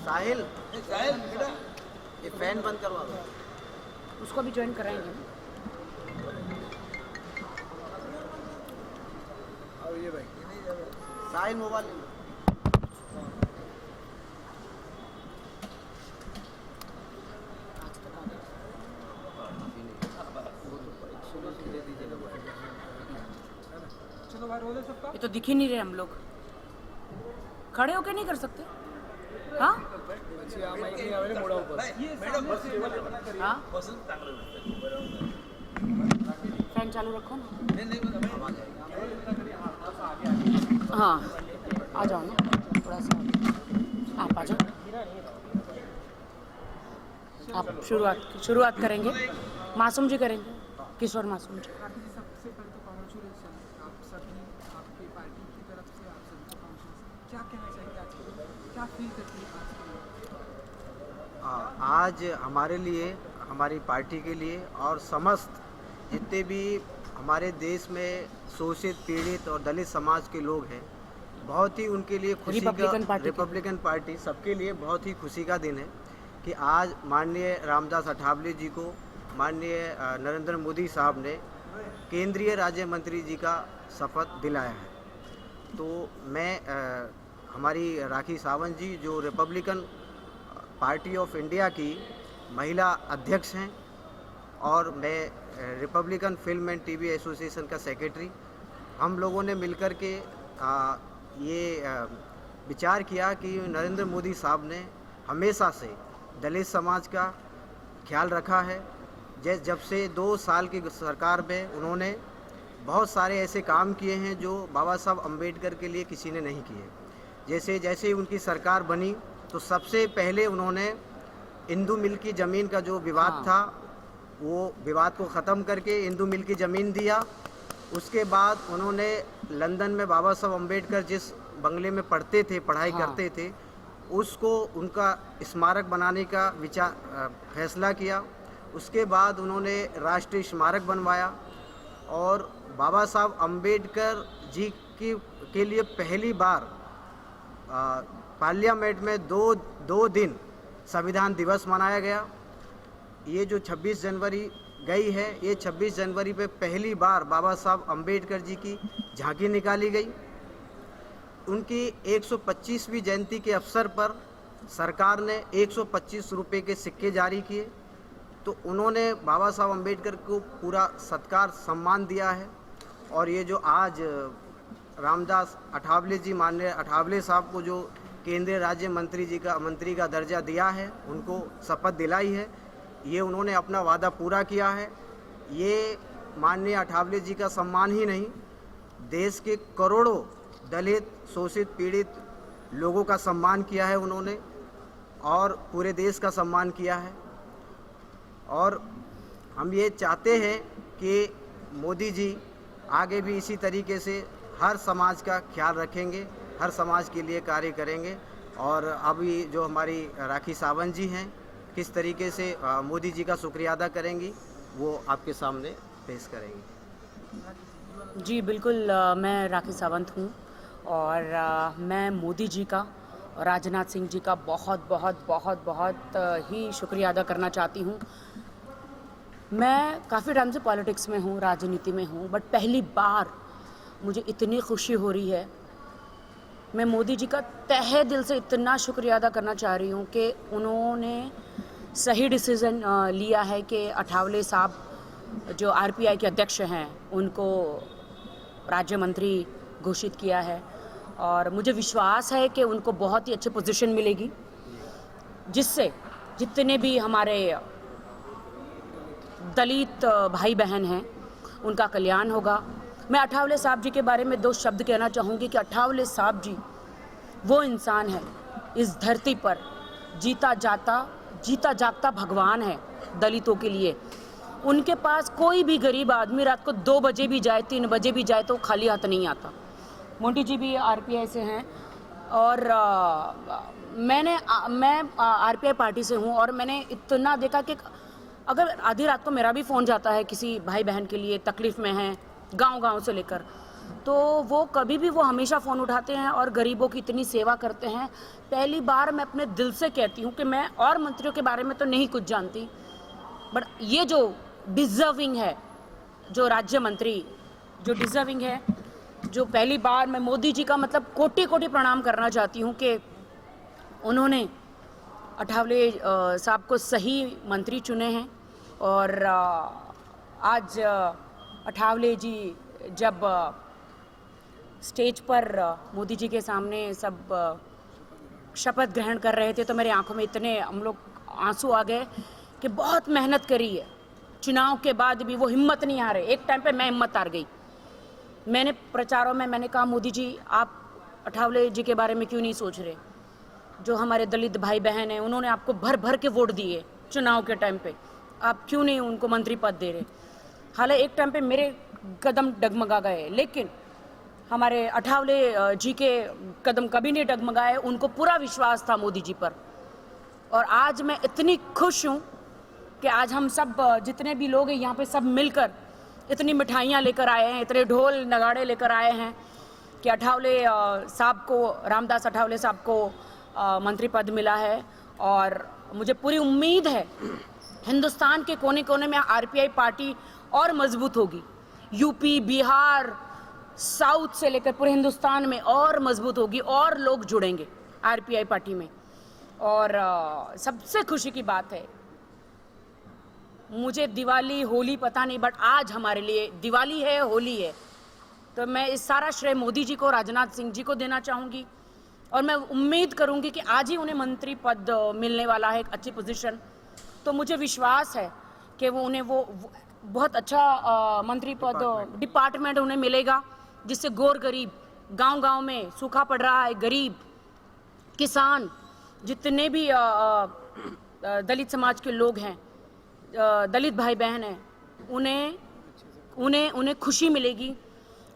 साहिल ये फैन बंद करवा दो। उसको भी ज्वाइन कराएंगे। और ये भाई साहिल मोबाइल ले लो। ये तो दिख ही नहीं रहे हम लोग, खड़े होके नहीं कर सकते। हाँ हाँ फैन चालू रखो ना। हाँ आ जाओ ना, थोड़ा सा आप आ जाओ। आप शुरुआत करेंगे, मासूम जी करेंगे, किशोर मासूम जी। सबसे पहले तो कॉन्ग्रेचुलेशन आप सभी, आपकी पार्टी की तरफ से आप सभी को कॉन्ग्रेचुलेशन। क्या कहना चाहिए आज के लिए, क्या फील करती है आज के लिए? आज हमारे लिए, हमारी पार्टी के लिए और समस्त जितने भी हमारे देश में शोषित, पीड़ित और दलित समाज के लोग हैं, बहुत ही उनके लिए खुशी का, रिपब्लिकन पार्टी सबके लिए बहुत ही खुशी का दिन है कि आज माननीय रामदास अठावले जी को माननीय नरेंद्र मोदी साहब ने केंद्रीय राज्य मंत्री जी का शपथ दिलाया है। तो मैं हमारी राखी सावंत जी जो रिपब्लिकन पार्टी ऑफ इंडिया की महिला अध्यक्ष हैं और मैं Republican film and TV association का सेक्रेटरी, हम लोगों ने मिलकर के ये विचार किया कि नरेंद्र मोदी साहब ने हमेशा से दलित समाज का ख्याल रखा है। जब से 2 साल की सरकार में उन्होंने बहुत सारे ऐसे काम किए हैं जो बाबा साहब अम्बेडकर के लिए किसी ने नहीं किए। जैसे ही उनकी सरकार बनी तो सबसे पहले उन्होंने इंदू मिल की ज़मीन का जो विवाद था वो विवाद को ख़त्म करके इंदू मिल की ज़मीन दिया। उसके बाद उन्होंने लंदन में बाबा साहब अम्बेडकर जिस बंगले में पढ़ते थे, पढ़ाई करते थे, उसको उनका स्मारक बनाने का फैसला किया। उसके बाद उन्होंने राष्ट्रीय स्मारक बनवाया और बाबा साहब अम्बेडकर जी के लिए पहली बार पार्लियामेंट में दो दिन संविधान दिवस मनाया गया। ये जो 26 जनवरी गई है, ये 26 जनवरी पे पहली बार बाबा साहब अम्बेडकर जी की झांकी निकाली गई। उनकी 125वीं जयंती के अवसर पर सरकार ने 125 रुपये के सिक्के जारी किए। तो उन्होंने बाबा साहब अम्बेडकर को पूरा सत्कार सम्मान दिया है। और ये जो आज रामदास अठावले जी, माननीय अठावले साहब को जो केंद्रीय राज्य मंत्री का दर्जा दिया है, उनको शपथ दिलाई है, ये उन्होंने अपना वादा पूरा किया है। ये माननीय अठावले जी का सम्मान ही नहीं, देश के करोड़ों दलित, शोषित, पीड़ित लोगों का सम्मान किया है उन्होंने और पूरे देश का सम्मान किया है। और हम ये चाहते हैं कि मोदी जी आगे भी इसी तरीके से हर समाज का ख्याल रखेंगे, हर समाज के लिए कार्य करेंगे। और अभी जो हमारी राखी सावंत जी हैं, किस तरीके से मोदी जी का शुक्रिया अदा करेंगी, वो आपके सामने पेश करेंगी। जी बिल्कुल, मैं राखी सावंत हूँ और मैं मोदी जी का, राजनाथ सिंह जी का बहुत बहुत बहुत बहुत ही शुक्रिया अदा करना चाहती हूँ। मैं काफ़ी टाइम से पॉलिटिक्स में हूँ, राजनीति में हूँ, बट पहली बार मुझे इतनी खुशी हो रही है। मैं मोदी जी का तहे दिल से इतना शुक्रिया अदा करना चाह रही हूँ कि उन्होंने सही डिसीज़न लिया है कि अठावले साहब जो आरपीआई के अध्यक्ष हैं उनको राज्य मंत्री घोषित किया है। और मुझे विश्वास है कि उनको बहुत ही अच्छी पोजीशन मिलेगी, जिससे जितने भी हमारे दलित भाई बहन हैं उनका कल्याण होगा। मैं अठावले साहब जी के बारे में 2 शब्द कहना चाहूँगी कि अठावले साहब जी वो इंसान है इस धरती पर जीता जागता भगवान है दलितों के लिए। उनके पास कोई भी गरीब आदमी रात को 2 बजे भी जाए, 3 बजे भी जाए तो खाली हाथ नहीं आता। मोंटी जी भी आरपीआई से हैं और मैं आरपीआई पार्टी से हूँ और मैंने इतना देखा कि अगर आधी रात को मेरा भी फ़ोन जाता है किसी भाई बहन के लिए तकलीफ़ में है, गांव से लेकर, तो वो कभी भी वो हमेशा फ़ोन उठाते हैं और गरीबों की इतनी सेवा करते हैं। पहली बार मैं अपने दिल से कहती हूँ कि मैं और मंत्रियों के बारे में तो नहीं कुछ जानती, बट ये जो डिज़र्विंग है, जो राज्य मंत्री जो डिज़र्विंग है, जो पहली बार मैं मोदी जी का मतलब कोटि कोटि प्रणाम करना चाहती हूँ कि उन्होंने अठावले साहब को सही मंत्री चुने हैं। और आज अठावले जी जब स्टेज पर मोदी जी के सामने सब शपथ ग्रहण कर रहे थे तो मेरी आंखों में इतने हम लोग आंसू आ गए कि बहुत मेहनत करी है। चुनाव के बाद भी वो हिम्मत नहीं हारे। एक टाइम पे मैं हिम्मत हार गई। मैंने प्रचारों में मैंने कहा, मोदी जी आप अठावले जी के बारे में क्यों नहीं सोच रहे? जो हमारे दलित भाई बहन हैं उन्होंने आपको भर भर के वोट दिए चुनाव के टाइम पे, आप क्यों नहीं उनको मंत्री पद दे रहे? हालांकि एक टाइम पे मेरे कदम डगमगा गए, लेकिन हमारे अठावले जी के कदम कभी नहीं डगमगाए। उनको पूरा विश्वास था मोदी जी पर। और आज मैं इतनी खुश हूँ कि आज हम सब जितने भी लोग हैं यहाँ पे सब मिलकर इतनी मिठाइयाँ लेकर आए हैं, इतने ढोल नगाड़े लेकर आए हैं कि अठावले साहब को, रामदास अठावले साहब को मंत्री पद मिला है। और मुझे पूरी उम्मीद है हिंदुस्तान के कोने कोने में आरपीआई पार्टी और मजबूत होगी। यूपी, बिहार, साउथ से लेकर पूरे हिंदुस्तान में और मजबूत होगी और लोग जुड़ेंगे आरपीआई पार्टी में। और सबसे खुशी की बात है, मुझे दिवाली होली पता नहीं, बट आज हमारे लिए दिवाली है, होली है। तो मैं इस सारा श्रेय मोदी जी को, राजनाथ सिंह जी को देना चाहूँगी। और मैं उम्मीद करूँगी कि आज ही उन्हें मंत्री पद मिलने वाला है, एक अच्छी पोजीशन। तो मुझे विश्वास है कि उन्हें वो बहुत अच्छा मंत्री पद, डिपार्टमेंट उन्हें मिलेगा, जिससे गोर गरीब, गांव-गांव में सूखा पड़ रहा है, गरीब किसान, जितने भी दलित समाज के लोग हैं, दलित भाई बहन हैं, उन्हें खुशी मिलेगी।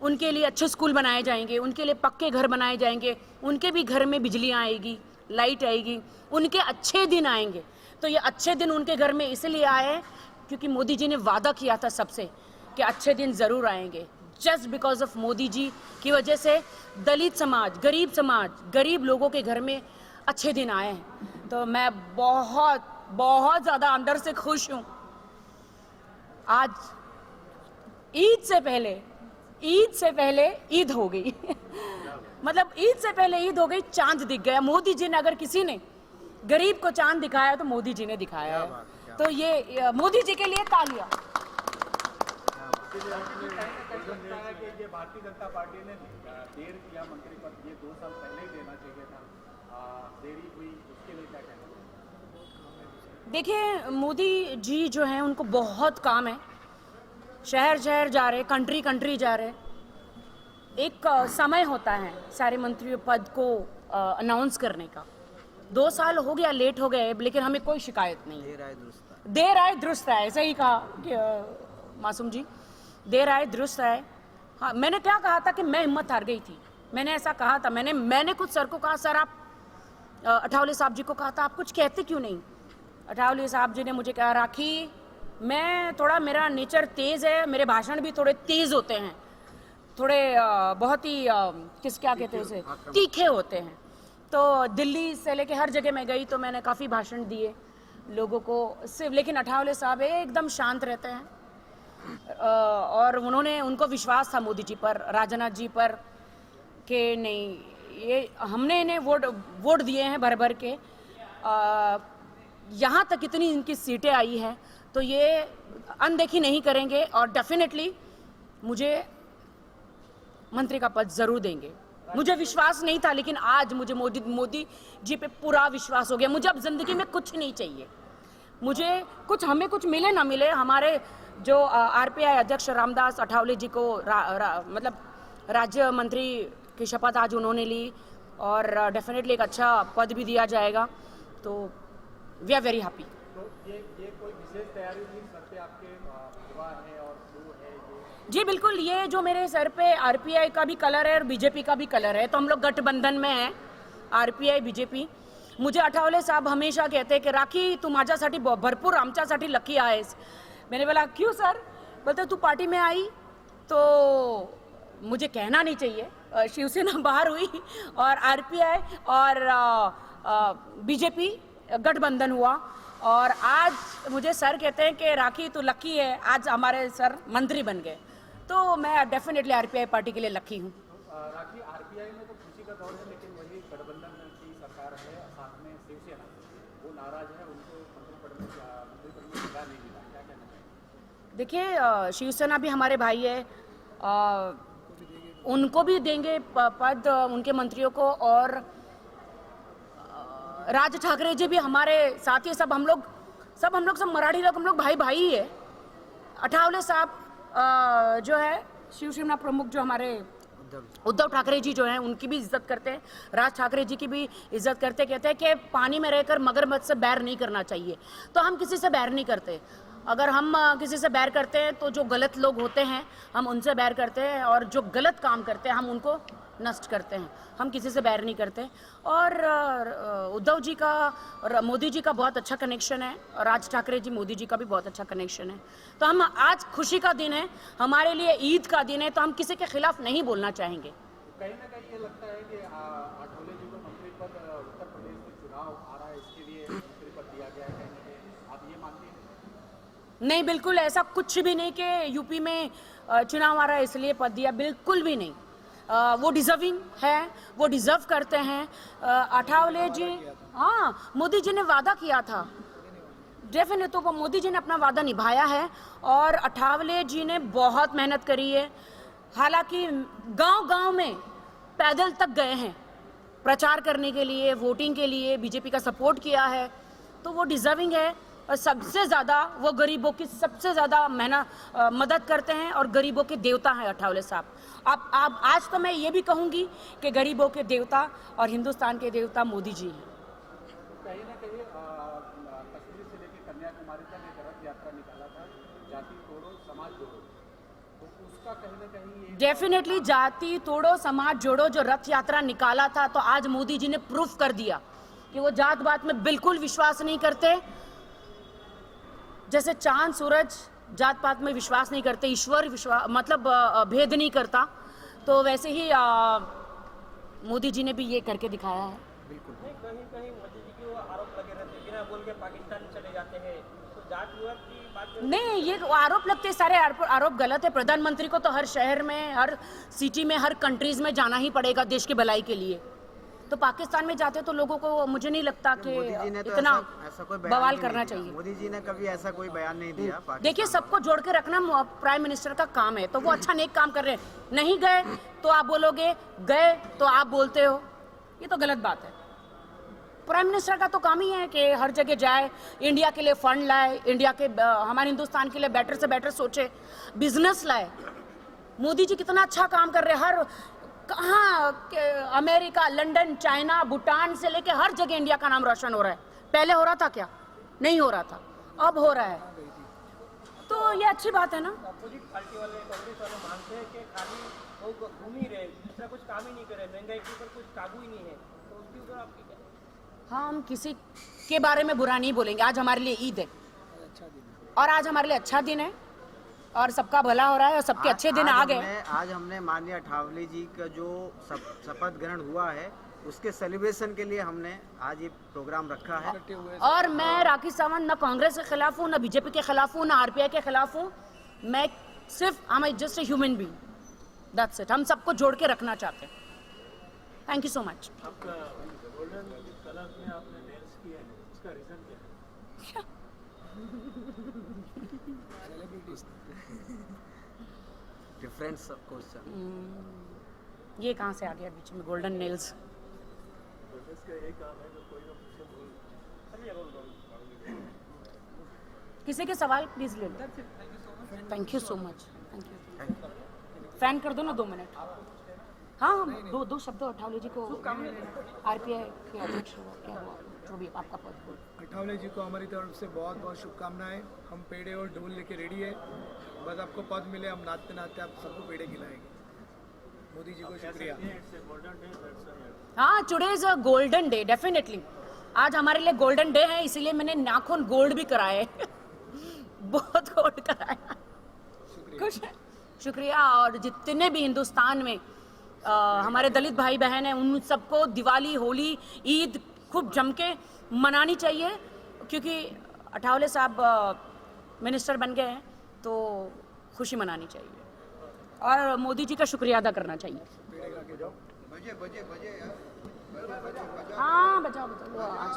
उनके लिए अच्छे स्कूल बनाए जाएंगे, उनके लिए पक्के घर बनाए जाएंगे, उनके भी घर में बिजली आएगी, लाइट आएगी, उनके अच्छे दिन आएंगे। तो ये अच्छे दिन उनके घर में इसलिए आए क्योंकि मोदी जी ने वादा किया था सबसे कि अच्छे दिन ज़रूर आएंगे। Just because of Modi ji की वजह से दलित समाज, गरीब लोगों के घर में अच्छे दिन आए हैं। तो मैं बहुत बहुत ज़्यादा अंदर से खुश हूँ। आज ईद से पहले ईद हो गई मतलब ईद से पहले ईद हो गई, चांद दिख गया। मोदी जी ने, अगर किसी ने गरीब को चांद दिखाया तो मोदी जी ने दिखाया है। तो ये मोदी जी के लिए तालियां। ये भारतीय जनता पार्टी ने देर किया मंत्री पद, ये 2 साल पहले ही देना चाहिए था, देरी हुई, उसके लिए क्या कहना? देखिए, मोदी जी जो हैं उनको बहुत काम है, शहर शहर जा रहे, कंट्री जा रहे। एक समय होता है सारे मंत्री पद को अनाउंस करने का। 2 साल हो गया, लेट हो गए, लेकिन हमें कोई शिकायत नहीं। देर आए दुरुस्त आए, सही कहा मासूम जी, देर आए दुरुस्त आए। हाँ, मैंने क्या कहा था कि मैं हिम्मत हार गई थी, मैंने ऐसा कहा था। मैंने कुछ सर को कहा, सर आप अठावले साहब जी को कहा था, आप कुछ कहते क्यों नहीं? अठावले साहब जी ने मुझे कहा, राखी मैं थोड़ा, मेरा नेचर तेज़ है, मेरे भाषण भी थोड़े तेज़ होते हैं, थोड़े बहुत ही क्या कहते हैं उसे, तीखे होते हैं। तो दिल्ली से लेके हर जगह मैं गई तो मैंने काफ़ी भाषण दिए लोगों को सिर्फ, लेकिन अठावले साहब एकदम शांत रहते हैं। और उनको विश्वास था मोदी जी पर, राजनाथ जी पर, कि नहीं, ये हमने इन्हें वोट दिए हैं भर भर के, यहाँ तक इतनी इनकी सीटें आई हैं तो ये अनदेखी नहीं करेंगे और डेफिनेटली मुझे मंत्री का पद जरूर देंगे। मुझे विश्वास नहीं था, लेकिन आज मुझे मोदी जी पे पूरा विश्वास हो गया। मुझे अब जिंदगी में कुछ नहीं चाहिए, मुझे हमें कुछ मिले ना मिले, हमारे जो आरपीआई अध्यक्ष रामदास अठावले जी को मतलब राज्य मंत्री की शपथ आज उन्होंने ली और डेफिनेटली एक अच्छा पद भी दिया जाएगा। तो वी आर वेरी हैप्पी। तो ये कोई विशेष तैयारी थी सर पे आपके, विवाह है और वो है ये? जी बिल्कुल, ये जो मेरे सर पे आरपीआई का भी कलर है और बीजेपी का भी कलर है, तो हम लोग गठबंधन में हैं, आरपीआई बीजेपी। मुझे अठावले साहब हमेशा कहते कि राखी तू माझ्यासाठी भरपूर आमच्यासाठी लकी आहेस। मैंने बोला क्यों सर? बोलते तू पार्टी में आई तो मुझे कहना नहीं चाहिए, शिवसेना बाहर हुई और आरपीआई और बीजेपी गठबंधन हुआ, और आज मुझे सर कहते हैं कि राखी तो लकी है, आज हमारे सर मंत्री बन गए, तो मैं डेफिनेटली आरपीआई पार्टी के लिए लकी हूँ। राखी, आरपीआई में तो खुशी का दौर है, लेकिन वही गठबंधन की सरकार है, साथ में शिवसेना, वो नाराज है, उनको मंत्री पद में जगह नहीं मिला, क्या कहना चाहिए? देखिए, शिवसेना भी हमारे भाई है, उनको भी देंगे पद उनके मंत्रियों को, और राज ठाकरे जी भी हमारे साथी, सब हम लोग सब मराठी लोग, हम लोग भाई भाई ही है। अठावले साहब जो है शिवसेना प्रमुख, जो हमारे उद्धव ठाकरे जी जो हैं, उनकी भी इज्जत करते हैं, राज ठाकरे जी की भी इज्जत करते, कहते हैं कि पानी में रहकर मगरमच्छ से बैर नहीं करना चाहिए, तो हम किसी से बैर नहीं करते। अगर हम किसी से बैर करते हैं तो जो गलत लोग होते हैं हम उनसे बैर करते हैं, और जो गलत काम करते हैं हम उनको नष्ट करते हैं, हम किसी से बैर नहीं करते। और उद्धव जी का और मोदी जी का बहुत अच्छा कनेक्शन है, और राज ठाकरे जी मोदी जी का भी बहुत अच्छा कनेक्शन है, तो हम आज खुशी का दिन है, हमारे लिए ईद का दिन है, तो हम किसी के खिलाफ नहीं बोलना चाहेंगे। कहीं ना कहीं ये लगता है कि आठवले जी को मंत्री पद उत्तर प्रदेश में चुनाव आ रहा है, इसके लिए मंत्री पद दिया गया है, कहीं ना कहीं आप ये मानते हैं? नहीं, बिल्कुल ऐसा कुछ भी नहीं कि यूपी में चुनाव आ रहा है इसलिए पद दिया, बिल्कुल भी नहीं। वो डिजर्विंग है, वो डिजर्व करते हैं। अठावले जी, हाँ, मोदी जी ने वादा किया था, डेफिनेटली, तो वो मोदी जी ने अपना वादा निभाया है, और अठावले जी ने बहुत मेहनत करी है, हालांकि गांव-गांव में पैदल तक गए हैं प्रचार करने के लिए, वोटिंग के लिए, बीजेपी का सपोर्ट किया है, तो वो डिजर्विंग है। और सबसे ज़्यादा वो गरीबों की सबसे ज़्यादा मदद करते हैं, और गरीबों के देवता हैं अठावले साहब। आप आज तो मैं ये भी कहूँगी कि गरीबों के देवता और हिंदुस्तान के देवता मोदी जी हैं। कहीं ना कहीं कश्मीर से लेकर कन्याकुमारी तक एक रथ यात्रा निकाला था, जाति तोड़ो समाज जोड़ो, तो उसका कहीं ना कहीं डेफिनेटली जाति तोड़ो समाज जोड़ो जो रथ यात्रा निकाला था, तो आज मोदी जी ने प्रूफ कर दिया कि वो जात बात में बिल्कुल विश्वास नहीं करते। जैसे चांद सूरज जात पात में विश्वास नहीं करते, ईश्वर विश्वास मतलब भेद नहीं करता, तो वैसे ही मोदी जी ने भी ये करके दिखाया है। बिल्कुल कहीं कहीं मोदी जी के वो आरोप लगे रहते हैं, बिना बोल के पाकिस्तान चले जाते हैं, तो जात विवाद की बात नहीं, ये आरोप लगते, सारे आरोप गलत है। प्रधानमंत्री को तो हर शहर में, हर सिटी में, हर कंट्रीज में जाना ही पड़ेगा देश की भलाई के लिए, तो पाकिस्तान में जाते तो लोगों को, मुझे नहीं लगता कि मोदी जी ने तो इतना ऐसा कोई बयान बवाल ही करना नहीं दिया। चाहिए। मोदी जी ने कभी ऐसा कोई बयान नहीं दिया। देखिए, सबको जोड़ के रखना प्राइम मिनिस्टर का काम है, तो वो अच्छा नेक काम कर रहे हैं। नहीं गए तो आप बोलोगे, गए तो आप बोलते हो, ये तो गलत बात है। प्राइम मिनिस्टर का तो काम ही है कि हर जगह जाए, इंडिया के लिए फंड लाए, इंडिया के हमारे हिंदुस्तान के लिए बेटर से बेटर सोचे, बिजनेस लाए। मोदी जी कितना अच्छा काम कर रहे हैं, हर कहाँ अमेरिका, लंदन, चाइना, भूटान से लेके हर जगह इंडिया का नाम रोशन हो रहा है। पहले हो रहा था क्या? नहीं हो रहा था, अब हो रहा है, तो ये अच्छी बात है ना। अपोजिट पार्टी वाले, कांग्रेस वाले मानते हैं कि खाली वो घूम ही रहे, दूसरा कुछ काम ही नहीं करे, महंगाई के ऊपर कुछ काबू ही नहीं है, तो उसके ऊपर आपकी क्या? हाँ, हम किसी के बारे में बुरा नहीं बोलेंगे। आज हमारे लिए ईद है, और आज हमारे लिए अच्छा दिन है, और सबका भला हो रहा है, और सबके अच्छे दिन आ गए। आज हमने माननीय अठावले जी का जो शपथ ग्रहण हुआ है, उसके सेलिब्रेशन के लिए हमने आज ये प्रोग्राम रखा है। और मैं राखी सावंत ना कांग्रेस के खिलाफ हूँ, ना बीजेपी के खिलाफ हूँ, ना आरपीआई के खिलाफ हूँ। मैं सिर्फ I am just a human being, that's it. हम सबको जोड़ के रखना चाहते हैं। Thank you so much. Golden colour में आपने नेल्स किए हैं, उसका रीजन क्या है? Difference of question. ये कहाँ से आ गया बीच में गोल्डन नेल्स? किसी के सवाल प्लीज ले लो। Thank you so much, thank you. Fan कर दो ना 2 मिनट। हाँ, दो शब्द अठावले जी को, आरपीआई के अध्यक्ष हुआ, क्या हुआ, जो भी आपका पद। अठावले जी को हमारी तरफ से बहुत बहुत शुभकामनाएं। हम पेड़े और ढोल लेके रेडी है, बस आपको पद मिले, हम नाचते नाचते आप सबको पेड़े खिलाएंगे। मोदी जी को शुक्रिया। हाँ, today is a golden day, definitely. आज हमारे लिए गोल्डन डे है, इसीलिए मैंने नाखून गोल्ड भी कराए बहुत गोल्ड कराया। खुश है, शुक्रिया। और जितने भी हिंदुस्तान में हमारे दलित भाई बहन हैं, उन सबको दिवाली, होली, ईद खूब जम के मनानी चाहिए, क्योंकि अठावले साहब मिनिस्टर बन गए हैं तो खुशी मनानी चाहिए और मोदी जी का शुक्रिया अदा करना चाहिए। हाँ बजाओ बजाओ आज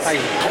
Aí.